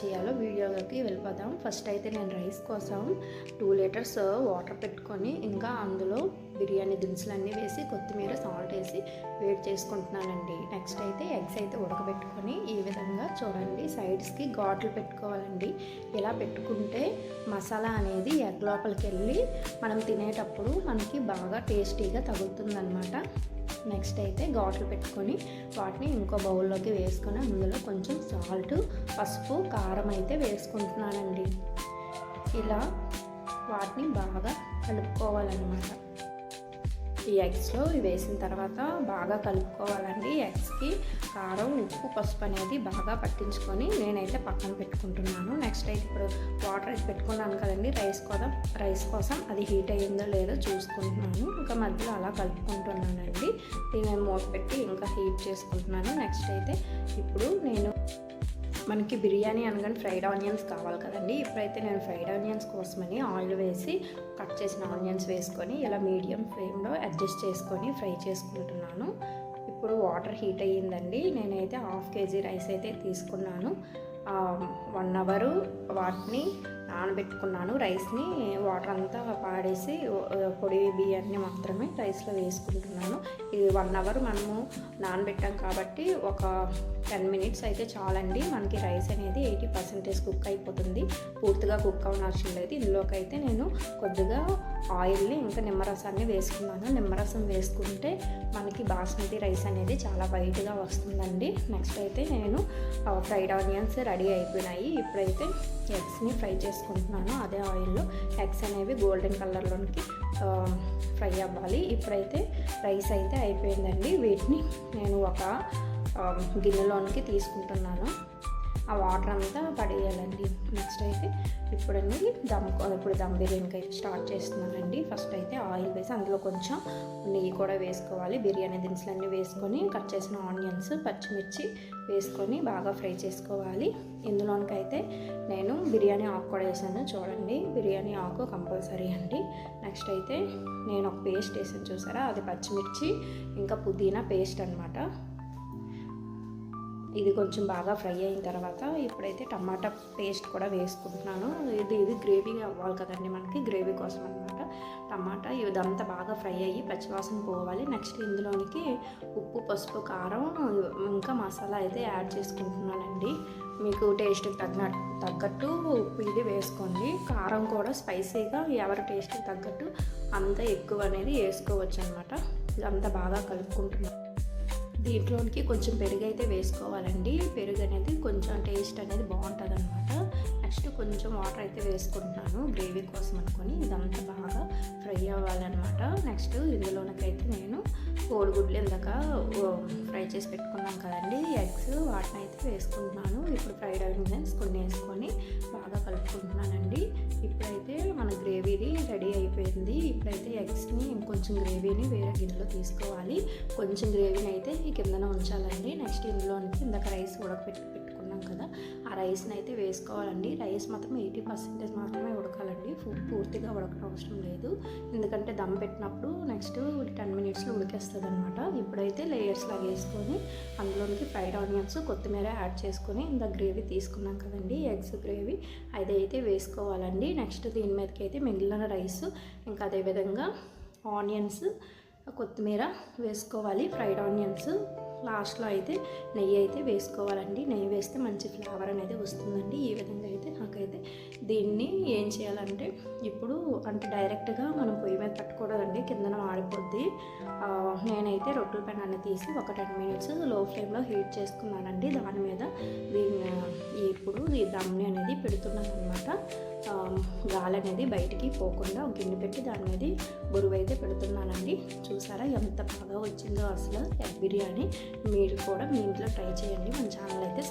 చేయాలో వీడియోలోకి వెళ్ళిపోదాం. ఫస్ట్ అయితే నేను రైస్ కోసం 2 లీటర్స్ వాటర్ పెట్టుకొని ఇంకా అందులో బిర్యానీ దినుసులన్నీ వేసి కొత్తిమీర సాల్ట్ వేసి వేడి చేసుకుంటున్నానండి. నెక్స్ట్ అయితే ఎగ్స్ అయితే ఉడకబెట్టుకొని ఈ విధంగా చూడండి సైడ్స్కి ఘాట్లు పెట్టుకోవాలండి. ఇలా పెట్టుకుంటే మసాలా అనేది ఎగ్ లోపలికి వెళ్ళి మనం తినేటప్పుడు మనకి బాగా టేస్టీగా తగులుతుందన్నమాట. నెక్స్ట్ అయితే ఘాట్లు పెట్టుకొని వాటిని ఇంకో బౌల్లోకి వేసుకొని అందులో కొంచెం సాల్ట్, పసుపు, కారం అయితే వేసుకుంటున్నానండి. ఇలా వాటిని బాగా కలుపుకోవాలన్నమాట. ఈ ఎగ్స్లో వేసిన తర్వాత బాగా కలుపుకోవాలండి. ఎగ్స్కి కారం, ఉప్పు, పసుపు అనేది బాగా పట్టించుకొని నేనైతే పక్కన పెట్టుకుంటున్నాను. నెక్స్ట్ అయితే ఇప్పుడు వాటర్ అయితే పెట్టుకున్నాను కదండి రైస్ కోసం అది హీట్ అయ్యిందో లేదో చూసుకుంటున్నాను. ఇంకా మధ్యలో అలా కలుపుకుంటున్నానండి. దీన్ని మూత పెట్టి ఇంకా హీట్ చేసుకుంటున్నాను. నెక్స్ట్ అయితే ఇప్పుడు మనకి బిర్యానీ అనగానే ఫ్రైడ్ ఆనియన్స్ కావాలి కదండి. ఇప్పుడైతే నేను ఫ్రైడ్ ఆనియన్స్ కోసమని ఆయిల్ వేసి కట్ చేసిన ఆనియన్స్ వేసుకొని ఇలా మీడియం ఫ్లేమ్లో అడ్జస్ట్ చేసుకొని ఫ్రై చేసుకుంటున్నాను. ఇప్పుడు వాటర్ హీట్ అయ్యిందండి. నేనైతే 1/2 kg రైస్ అయితే తీసుకున్నాను. 1 అవర్ వాటిని నానబెట్టుకున్నాను. రైస్ని వాటర్ అంతా పాడేసి పొడి బియ్యాన్ని మాత్రమే రైస్లో వేసుకుంటున్నాను. ఇది 1 అవర్ మనము నానబెట్టాం కాబట్టి ఒక 10 minutes అయితే చాలండి. మనకి రైస్ అనేది 80% కుక్ అయిపోతుంది. పూర్తిగా కుక్ అవ్వనవసరం లేదు. ఇందులోకి అయితే నేను కొద్దిగా ఆయిల్ని ఇంకా నిమ్మరసాన్ని వేసుకున్నాను. నిమ్మరసం వేసుకుంటే మనకి బాస్మతి రైస్ అనేది చాలా వైట్గా వస్తుందండి. నెక్స్ట్ అయితే నేను ఫ్రైడ్ ఆనియన్స్ రెడీ అయిపోయినాయి. ఇప్పుడైతే ఎగ్స్ని ఫ్రై చేసుకుంటున్నాను. అదే ఆయిల్లో ఎగ్స్ అనేవి గోల్డెన్ కలర్లోనికి ఫ్రై అవ్వాలి. ఇప్పుడైతే రైస్ అయితే అయిపోయిందండి. వీటిని నేను ఒక గిన్నెలోనికి తీసుకుంటున్నాను. ఆ వాటర్ అంతా పడేయాలండి. నెక్స్ట్ అయితే ఇప్పుడు దమ్ బిర్యానీకి అయితే స్టార్ట్ చేస్తున్నానండి. ఫస్ట్ అయితే ఆయిల్ వేసి అందులో కొంచెం నెయ్యి కూడా వేసుకోవాలి. బిర్యానీ దినుసులన్నీ వేసుకొని కట్ చేసిన ఆనియన్స్, పచ్చిమిర్చి వేసుకొని బాగా ఫ్రై చేసుకోవాలి. ఇందులోనికైతే నేను బిర్యానీ ఆకు కూడా వేసాను. చూడండి బిర్యానీ ఆకు కంపల్సరీ అండి. నెక్స్ట్ అయితే నేను ఒక పేస్ట్ వేసాను చూసారా, అది పచ్చిమిర్చి ఇంకా పుదీనా పేస్ట్ అనమాట. ఇది కొంచెం బాగా ఫ్రై అయిన తర్వాత ఇప్పుడైతే టమాటా పేస్ట్ కూడా వేసుకుంటున్నాను. ఇది గ్రేవీ అవ్వాలి కదండి, మనకి గ్రేవీ కోసం అనమాట. టమాటా ఇదంతా బాగా ఫ్రై అయ్యి పచ్చివాసన పోవాలి. నెక్స్ట్ ఇందులోనికి ఉప్పు, పసుపు, కారం ఇంకా మసాలా అయితే యాడ్ చేసుకుంటున్నానండి. మీకు టేస్ట్కి తగ్గట్టు ఉప్పు ఇది వేసుకోండి. కారం కూడా స్పైసీగా ఎవరి టేస్ట్కి తగ్గట్టు అంత ఎక్కువ అనేది వేసుకోవచ్చు అనమాట. ఇదంతా బాగా కలుపుకుంటున్నాను. దీంట్లోనికి కొంచెం పెరుగు అయితే వేసుకోవాలండి. పెరుగు అనేది కొంచెం టేస్ట్ అనేది బాగుంటుంది అనమాట. నెక్స్ట్ కొంచెం వాటర్ అయితే వేసుకుంటున్నాను గ్రేవీ కోసం అనుకొని. ఇదంతా బాగా ఫ్రై అవ్వాలన్నమాట. నెక్స్ట్ ఇందులోనకైతే నేను కోడిగుడ్లు ఇందాక ఫ్రై చేసి పెట్టుకున్నాం కదండి ఎగ్స్, వాటిని అయితే వేసుకుంటున్నాను. ఇప్పుడు ఫ్రైడ్ ఆనియన్స్ కొన్ని వేసుకొని బాగా కలుపుకుంటున్నానండి. ఇప్పుడైతే మన గ్రేవీది రెడీ అయిపోయింది. ఇప్పుడైతే ఎగ్స్ని ఇంకొంచెం గ్రేవీని వేరే గిన్నెలో తీసుకోవాలి. కొంచెం గ్రేవీని అయితే కిందన ఉంచాలండి. నెక్స్ట్ ఇందులోనికి ఇందాక రైస్ పెట్టుకున్నాం కదా, ఆ రైస్ని అయితే వేసుకోవాలండి. రైస్ మాత్రం 80% మాత్రమే ఉడకాలండి. పూర్తిగా ఉడకడం అవసరం లేదు. ఎందుకంటే దమ్ పెట్టినప్పుడు నెక్స్ట్ 10 minutesలో ఉడికేస్తుంది అనమాట. ఇప్పుడైతే లేయర్స్ లాగా వేసుకొని అందులోనికి ఫ్రైడ్ ఆనియన్స్, కొత్తిమీర యాడ్ చేసుకొని ఇంత గ్రేవీ తీసుకున్నాం కదండి ఎగ్స్ గ్రేవీ, అదైతే వేసుకోవాలండి. నెక్స్ట్ దీని మీదకి అయితే మిగిలిన రైస్ ఇంకా అదేవిధంగా ఆనియన్స్, కొత్తిమీర వేసుకోవాలి. ఫ్రైడ్ ఆనియన్స్ లాస్ట్లో అయితే నెయ్యి అయితే వేసుకోవాలండి. నెయ్యి వేస్తే మంచి ఫ్లేవర్ అనేది వస్తుందండి. ఈ విధంగా అయితే నాకైతే దీన్ని ఏం చేయాలంటే ఇప్పుడు అంటే డైరెక్ట్గా మనం పొయ్యి మీద పెట్టకూడదండి, కిందన మాడిపోద్ది. నేనైతే రొట్టెల పెనాన్ని తీసి ఒక 10 minutes లో ఫ్లేమ్లో హీట్ చేసుకున్నానండి. దాని మీద ఇప్పుడు ఈ దమ్ని అనేది పెడుతున్నాను అనమాట. గాలి అనేది బయటికి పోకుండా గిన్నె పెట్టి దాని మీద బరువు అయితే పెడుతున్నానండి. చూసారా ఎంత బాగా వచ్చిందో అసలు ఎగ్ బిర్యానీ. మీరు కూడా మీ ఇంట్లో ట్రై చేయండి. మన ఛానల్ అయితే